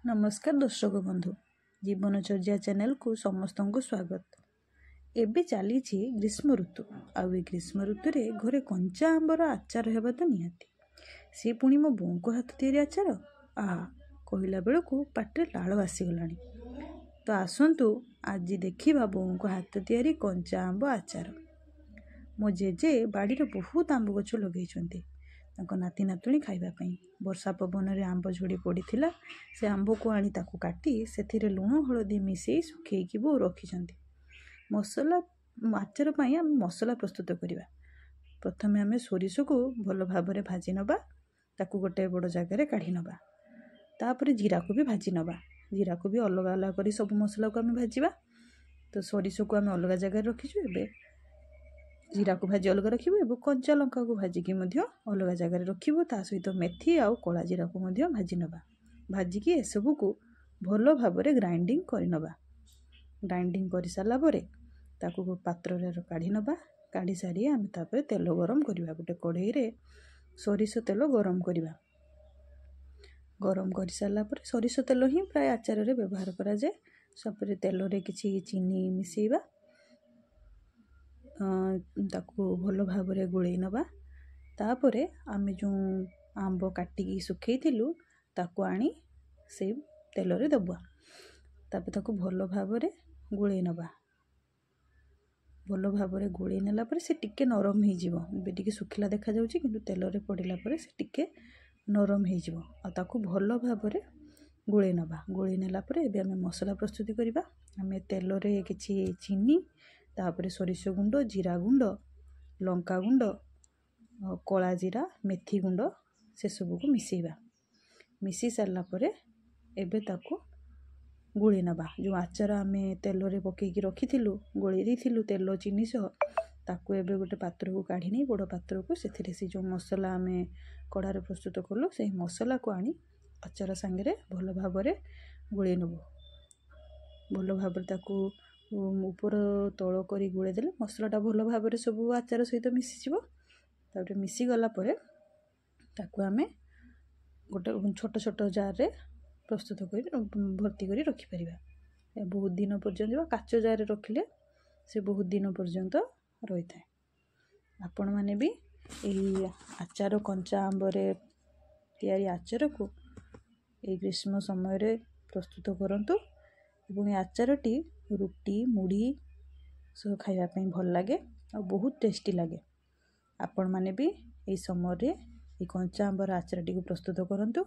नमस्कार दर्शक बंधु जीवनचर्या चैनल को समस्त को स्वागत। एबे चली ग्रीष्म ऋतु आउ ग्रीष्म ऋतु रे घरे कंचा आंबर आचार हेबा तो निहाती सी पुणी मो बों को हाथ तैयारी आचार कहला बेल को पाटे लाल आसीगलानी। तो आसतु आज देखा बों को हाथ तैयारी कंचा आंब आचार। मो जेजे बाड़ी बहुत आंब गछ लगे नाती नातुणी खाइबापी वर्षा पवन रे आंब झड़ी पड़ा से आंब को आनी ताकू काटी से लुण हलदी मिसई सुखेकी बो रखिंट। मसला आचार आम मसला प्रस्तुत करवा। प्रथमे आम सोरिष को भल भाव में भाजी नवा ताकू गोटे बड़ जगार काढ़ी नवा। तापर जीरा को भी भाजी नवा। जीरा को भी अलग अलग कर सब मसला को आम भाजवा। तो सोरिष को आम अलग जगार रखीचु। एबे जीरा को भाजी अलग रखिबो एवं कंचा लंका को भाजिकी अलग जगार रखिबो। ता सहित मेथी आउ कला जीरा को भाजी नवा। भाजिकी एसबू को भल भाव में ग्राइंडिंग करनवा। ग्राइंडिंग कर सारा पर ताकू पात्र काढ़ी नवा। काढ़ी सारी आम तापर तेल गरम करवा। गोटे कढ़ई रे सोरिष तेल गरम करवा। गरम कर सारा पर सोरिष तेल ही प्राय आचार रे व्यवहार करा जाए। सब तेल रे किछि चीनी मिसेइबा ताकू भल भाव में गोलई नवा। तापरे आमे जो आंब काटिकी सुखई थिलु ताकू आनी से तेल रे दबा। तापर ताकू भल भाव में गोलई नवा। भल भाव में गोलई नेला पर से टिके नरम हो जिवो। बे टिके सुखिला देखा जाउची किंतु तेल रे पड़िला पर से टिके नरम हो जिवो। आ ताकू भल भाव में गोलई नवा। गोलई नेला पर एबे आमे मसला प्रस्तुति करिबा। आमे तेल रे किछि चीनी तापर सोरिष गुंड जीरा गुंड लंका गुंड कला जीरा मेथी गुंड से सब को मिसेइबा। मिसई सारा पर एबे ताकू गोली नवा। जो आचार आमे तेल रे पकेकी रखिथिलु गोली देथिलु तेल चीनी सह ताकू एबे गोटे पात्र को काढ़ी नहीं बड़ पात्र को से जो मसला आमे कड़ारे प्रस्तुत कलु से मसला को आनी आचार सांगे भल भाव में गोली नबो। भल भाव ताकू ऊपर तल करी गोले देले मसलाटा भल भाव में सब आचार सहित मिसीज। तापर मिसी गला पर ताकू आमे गोटे छोट छोट जार रे प्रस्तुत कर भर्ती करी रखि परिबा। बहुत दिन पर्यंत काच जार रखिले से बहुत दिन पर्यंत रही थाए। आपण माने भी यही आचार कंचा आंब रे तैयारी आचार को ए ग्रीष्म समय रे प्रस्तुत करंतु। एवं आचारटी रुटी मुढ़ी सब खाइबापी भल लगे और बहुत टेस्टी लगे। आपण माने भी यही समय रे कंचा आंबर आचारटी को प्रस्तुत करंतु।